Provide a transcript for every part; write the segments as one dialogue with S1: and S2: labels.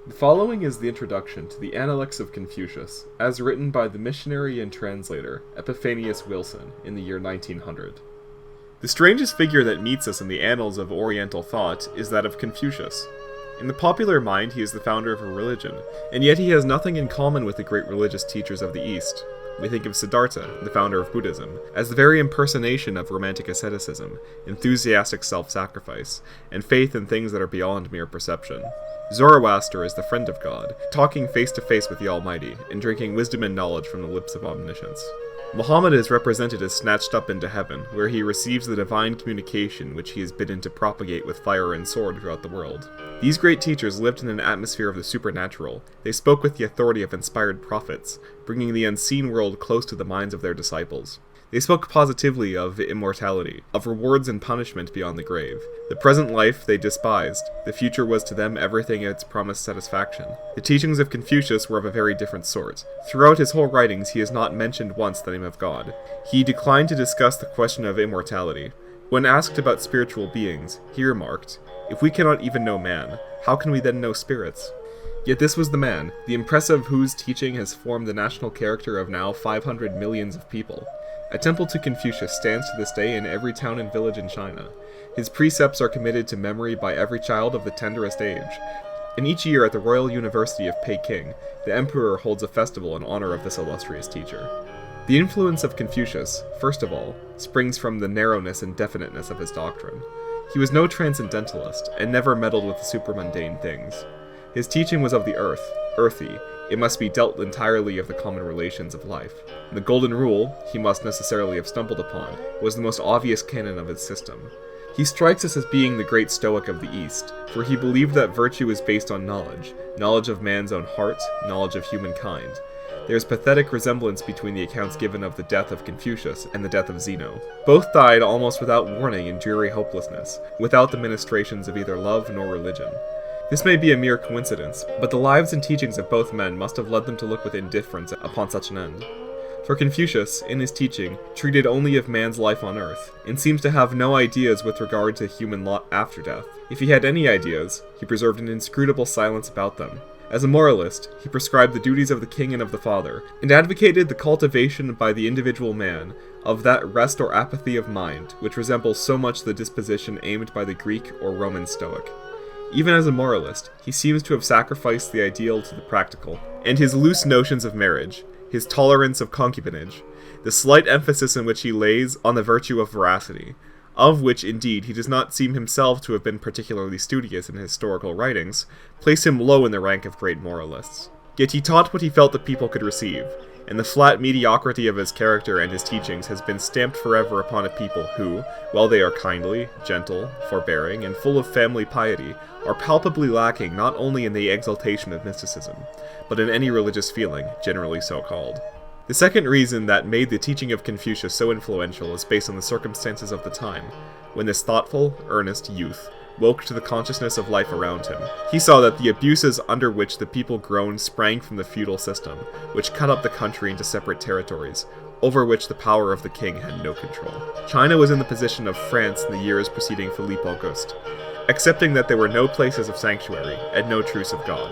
S1: The following is the introduction to the Analects of Confucius, as written by the missionary and translator Epiphanius Wilson in the year 1900. The strangest figure that meets us in the annals of Oriental thought is that of Confucius. In the popular mind, he is the founder of a religion, and yet he has nothing in common with the great religious teachers of the East. We think of Siddhartha, the founder of Buddhism, as the very impersonation of romantic asceticism, enthusiastic self-sacrifice, and faith in things that are beyond mere perception. Zoroaster is the friend of God, talking face to face with the Almighty, and drinking wisdom and knowledge from the lips of omniscience. Muhammad is represented as snatched up into heaven, where he receives the divine communication which he is bidden to propagate with fire and sword throughout the world. These great teachers lived in an atmosphere of the supernatural. They spoke with the authority of inspired prophets, bringing the unseen world close to the minds of their disciples. They spoke positively of immortality, of rewards and punishment beyond the grave. The present life they despised. The future was to them everything in its promised satisfaction. The teachings of Confucius were of a very different sort. Throughout his whole writings, he has not mentioned once the name of God. He declined to discuss the question of immortality. When asked about spiritual beings, he remarked, "If we cannot even know man, how can we then know spirits?" Yet this was the man, the impress of whose teaching has formed the national character of now 500 millions of people. A temple to Confucius stands to this day in every town and village in China. His precepts are committed to memory by every child of the tenderest age. And each year at the Royal University of Peking, the emperor holds a festival in honor of this illustrious teacher. The influence of Confucius, first of all, springs from the narrowness and definiteness of his doctrine. He was no transcendentalist, and never meddled with supermundane things. His teaching was of the earth, earthy. It must be dealt entirely of the common relations of life. The golden rule, he must necessarily have stumbled upon, was the most obvious canon of his system. He strikes us as being the great Stoic of the East, for he believed that virtue is based on knowledge, knowledge of man's own heart, knowledge of humankind. There is pathetic resemblance between the accounts given of the death of Confucius and the death of Zeno. Both died almost without warning in dreary hopelessness, without the ministrations of either love nor religion. This may be a mere coincidence, but the lives and teachings of both men must have led them to look with indifference upon such an end. For Confucius, in his teaching, treated only of man's life on earth, and seems to have no ideas with regard to human lot after death. If he had any ideas, he preserved an inscrutable silence about them. As a moralist, he prescribed the duties of the king and of the father, and advocated the cultivation by the individual man of that rest or apathy of mind which resembles so much the disposition aimed by the Greek or Roman Stoic. Even as a moralist, he seems to have sacrificed the ideal to the practical, and his loose notions of marriage, his tolerance of concubinage, the slight emphasis in which he lays on the virtue of veracity, of which indeed he does not seem himself to have been particularly studious in his historical writings, place him low in the rank of great moralists. Yet he taught what he felt the people could receive, and the flat mediocrity of his character and his teachings has been stamped forever upon a people who, while they are kindly, gentle, forbearing, and full of family piety, are palpably lacking not only in the exaltation of mysticism, but in any religious feeling, generally so called. The second reason that made the teaching of Confucius so influential is based on the circumstances of the time, when this thoughtful, earnest youth woke to the consciousness of life around him. He saw that the abuses under which the people groaned sprang from the feudal system, which cut up the country into separate territories, over which the power of the king had no control. China was in the position of France in the years preceding Philippe Auguste, accepting that there were no places of sanctuary, and no truce of God.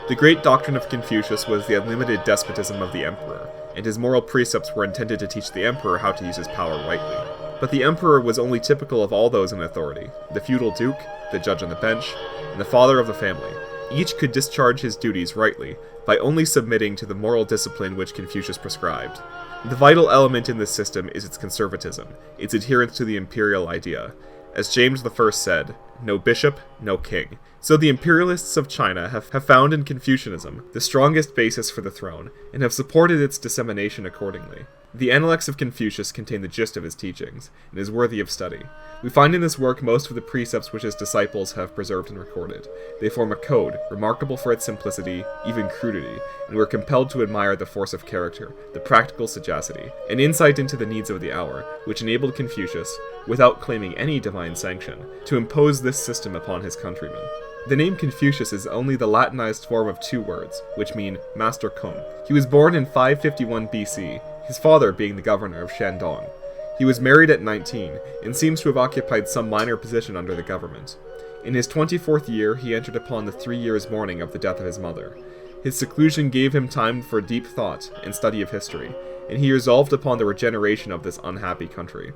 S1: The great doctrine of Confucius was the unlimited despotism of the emperor, and his moral precepts were intended to teach the emperor how to use his power rightly. But the emperor was only typical of all those in authority: the feudal duke, the judge on the bench, and the father of the family. Each could discharge his duties rightly by only submitting to the moral discipline which Confucius prescribed. The vital element in this system is its conservatism, its adherence to the imperial idea. As James I said, "No bishop, no king." So the imperialists of China have found in Confucianism the strongest basis for the throne, and have supported its dissemination accordingly. The Analects of Confucius contain the gist of his teachings, and is worthy of study. We find in this work most of the precepts which his disciples have preserved and recorded. They form a code, remarkable for its simplicity, even crudity, and we're compelled to admire the force of character, the practical sagacity, and insight into the needs of the hour, which enabled Confucius, without claiming any divine sanction, to impose this system upon his countrymen. The name Confucius is only the Latinized form of two words, which mean Master Kung. He was born in 551 BC, his father being the governor of Shandong. He was married at 19, and seems to have occupied some minor position under the government. In his 24th year, he entered upon the 3 years' mourning of the death of his mother. His seclusion gave him time for deep thought and study of history, and he resolved upon the regeneration of this unhappy country.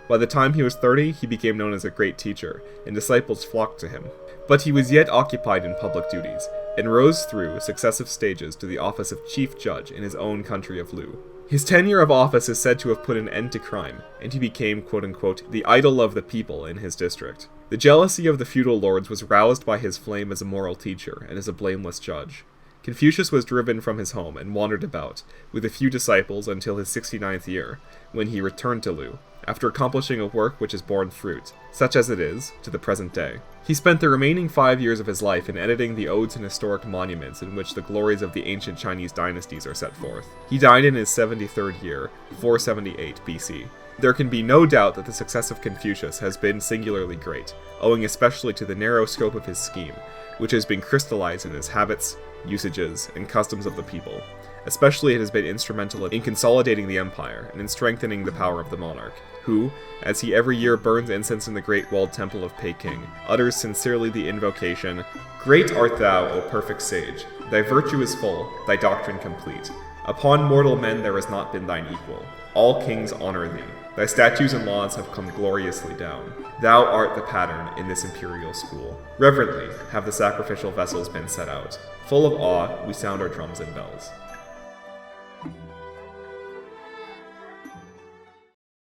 S1: By the time he was 30, he became known as a great teacher, and disciples flocked to him. But he was yet occupied in public duties, and rose through successive stages to the office of chief judge in his own country of Lu. His tenure of office is said to have put an end to crime, and he became, quote-unquote, the idol of the people in his district. The jealousy of the feudal lords was roused by his flame as a moral teacher and as a blameless judge. Confucius was driven from his home and wandered about, with a few disciples until his 69th year, when he returned to Lu, after accomplishing a work which has borne fruit, such as it is, to the present day. He spent the remaining 5 years of his life in editing the odes and historic monuments in which the glories of the ancient Chinese dynasties are set forth. He died in his 73rd year, 478 BC. There can be no doubt that the success of Confucius has been singularly great, owing especially to the narrow scope of his scheme, which has been crystallized in his habits, usages, and customs of the people. Especially it has been instrumental in consolidating the empire and in strengthening the power of the monarch, who, as he every year burns incense in the great walled temple of Peking, utters sincerely the invocation, "Great art thou, O perfect sage! Thy virtue is full, thy doctrine complete. Upon mortal men there has not been thine equal. All kings honor thee. Thy statutes and laws have come gloriously down. Thou art the pattern in this imperial school." Reverently have the sacrificial vessels been set out. Full of awe, we sound our drums and bells.